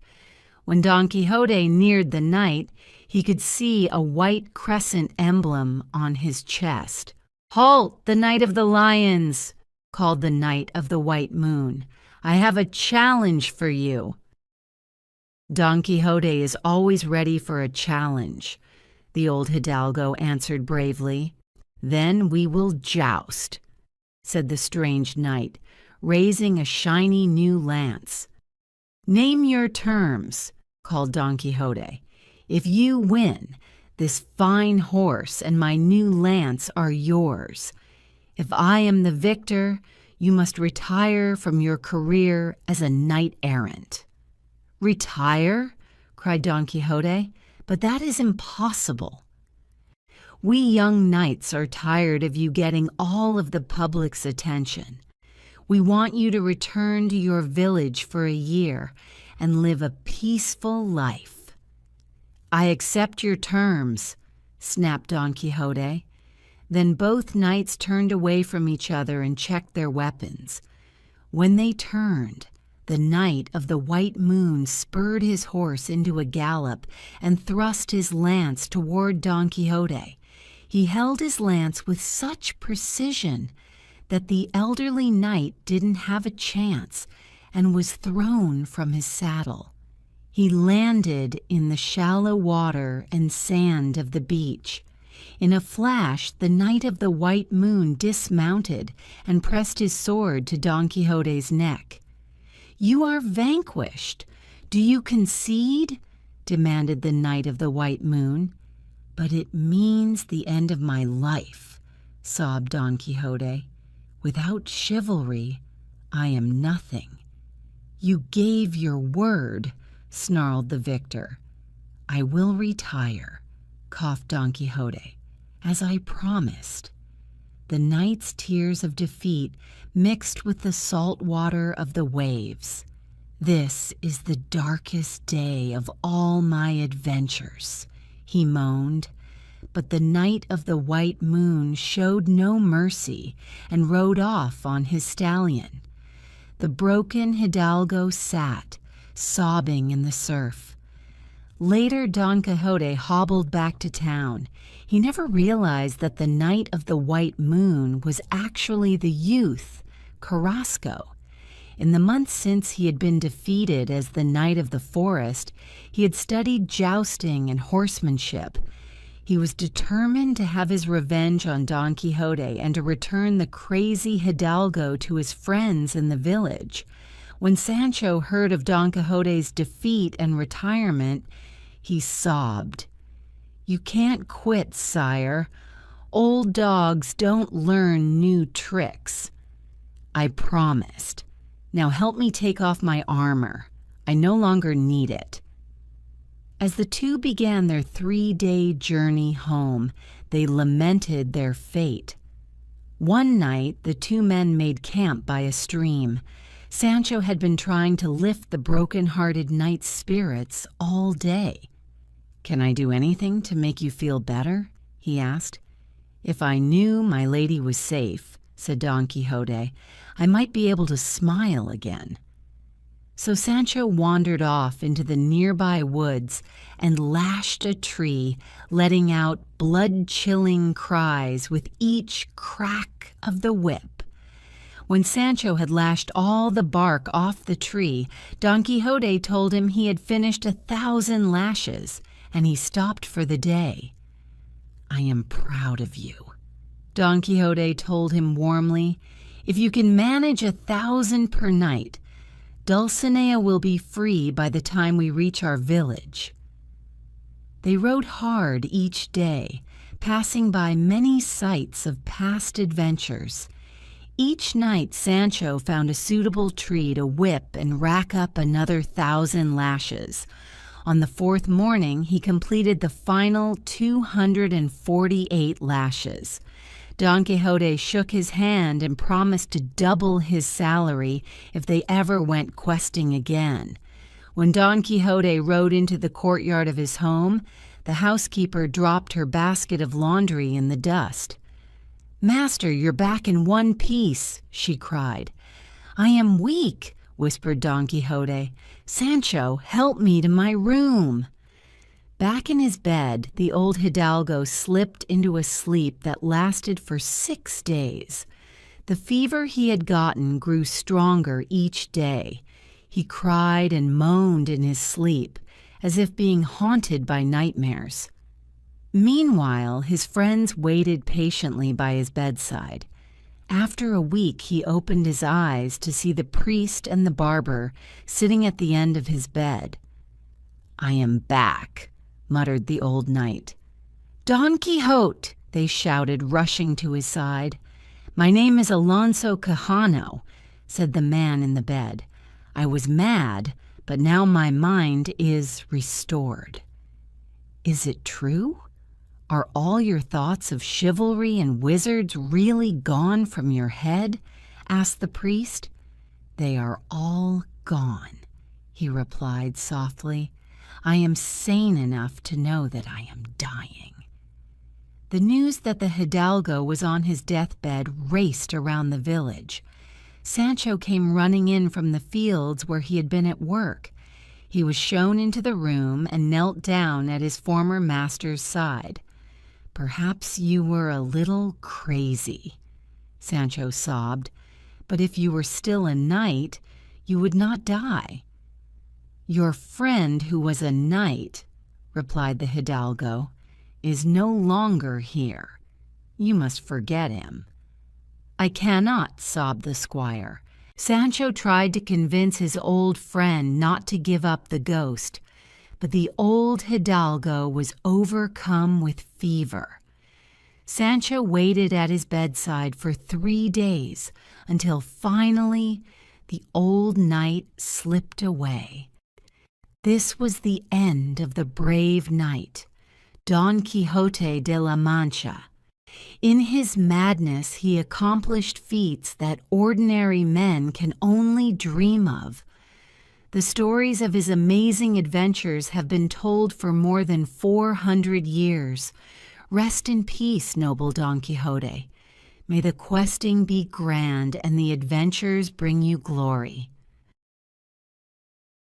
When Don Quixote neared the knight, he could see a white crescent emblem on his chest. "Halt, the Knight of the Lions!" called the Knight of the White Moon. "I have a challenge for you." "Don Quixote is always ready for a challenge," the old hidalgo answered bravely. "Then we will joust," said the strange knight, raising a shiny new lance. "Name your terms," called Don Quixote. "If you win, this fine horse and my new lance are yours. If I am the victor, you must retire from your career as a knight-errant." "Retire?" cried Don Quixote. "But that is impossible. We young knights are tired of you getting all of the public's attention. We want you to return to your village for a year and live a peaceful life." "I accept your terms," snapped Don Quixote. Then both knights turned away from each other and checked their weapons. When they turned, the Knight of the White Moon spurred his horse into a gallop and thrust his lance toward Don Quixote. He held his lance with such precision that the elderly knight didn't have a chance and was thrown from his saddle. He landed in the shallow water and sand of the beach. In a flash, the Knight of the White Moon dismounted and pressed his sword to Don Quixote's neck. "You are vanquished. Do you concede?" demanded the Knight of the White Moon. "But it means the end of my life," sobbed Don Quixote. "Without chivalry, I am nothing." "You gave your word," snarled the victor. "I will retire," coughed Don Quixote, "as I promised." The knight's tears of defeat mixed with the salt water of the waves. "This is the darkest day of all my adventures," he moaned. But the Knight of the White Moon showed no mercy and rode off on his stallion. The broken hidalgo sat, sobbing in the surf. Later, Don Quixote hobbled back to town. He never realized that the Knight of the White Moon was actually the youth, Carrasco. In the months since he had been defeated as the Knight of the Forest, he had studied jousting and horsemanship. He was determined to have his revenge on Don Quixote and to return the crazy hidalgo to his friends in the village. When Sancho heard of Don Quixote's defeat and retirement, he sobbed. "You can't quit, sire. Old dogs don't learn new tricks." "I promised. Now help me take off my armor. I no longer need it." As the two began their 3-day journey home, they lamented their fate. One night, the two men made camp by a stream. Sancho had been trying to lift the broken-hearted knight's spirits all day. "Can I do anything to make you feel better?" he asked. "If I knew my lady was safe," said Don Quixote, "I might be able to smile again." So Sancho wandered off into the nearby woods and lashed a tree, letting out blood-chilling cries with each crack of the whip. When Sancho had lashed all the bark off the tree, Don Quixote told him he had finished 1,000 lashes, and he stopped for the day. "I am proud of you," Don Quixote told him warmly. "If you can manage 1,000 per night, Dulcinea will be free by the time we reach our village." They rode hard each day, passing by many sights of past adventures. Each night Sancho found a suitable tree to whip and rack up another 1,000 lashes. On the fourth morning, he completed the final 248 lashes. Don Quixote shook his hand and promised to double his salary if they ever went questing again. When Don Quixote rode into the courtyard of his home, the housekeeper dropped her basket of laundry in the dust. "Master, you're back in one piece," she cried. "I am weak," whispered Don Quixote. "Sancho, help me to my room." Back in his bed, the old hidalgo slipped into a sleep that lasted for 6 days. The fever he had gotten grew stronger each day. He cried and moaned in his sleep, as if being haunted by nightmares. Meanwhile, his friends waited patiently by his bedside. After a week, he opened his eyes to see the priest and the barber sitting at the end of his bed. "I am back," muttered the old knight. "Don Quixote!" they shouted, rushing to his side. "My name is Alonso Quijano," said the man in the bed. "I was mad, but now my mind is restored." "Is it true? Are all your thoughts of chivalry and wizards really gone from your head?" asked the priest. "They are all gone," he replied softly. "I am sane enough to know that I am dying." The news that the hidalgo was on his deathbed raced around the village. Sancho came running in from the fields where he had been at work. He was shown into the room and knelt down at his former master's side. "Perhaps you were a little crazy," Sancho sobbed, "but if you were still a knight, you would not die." "Your friend who was a knight," replied the hidalgo, "is no longer here. You must forget him." "I cannot," sobbed the squire. Sancho tried to convince his old friend not to give up the ghost, but the old hidalgo was overcome with fever. Sancho waited at his bedside for 3 days until finally the old knight slipped away. This was the end of the brave knight, Don Quixote de la Mancha. In his madness, he accomplished feats that ordinary men can only dream of. The stories of his amazing adventures have been told for more than 400 years. Rest in peace, noble Don Quixote. May the questing be grand and the adventures bring you glory.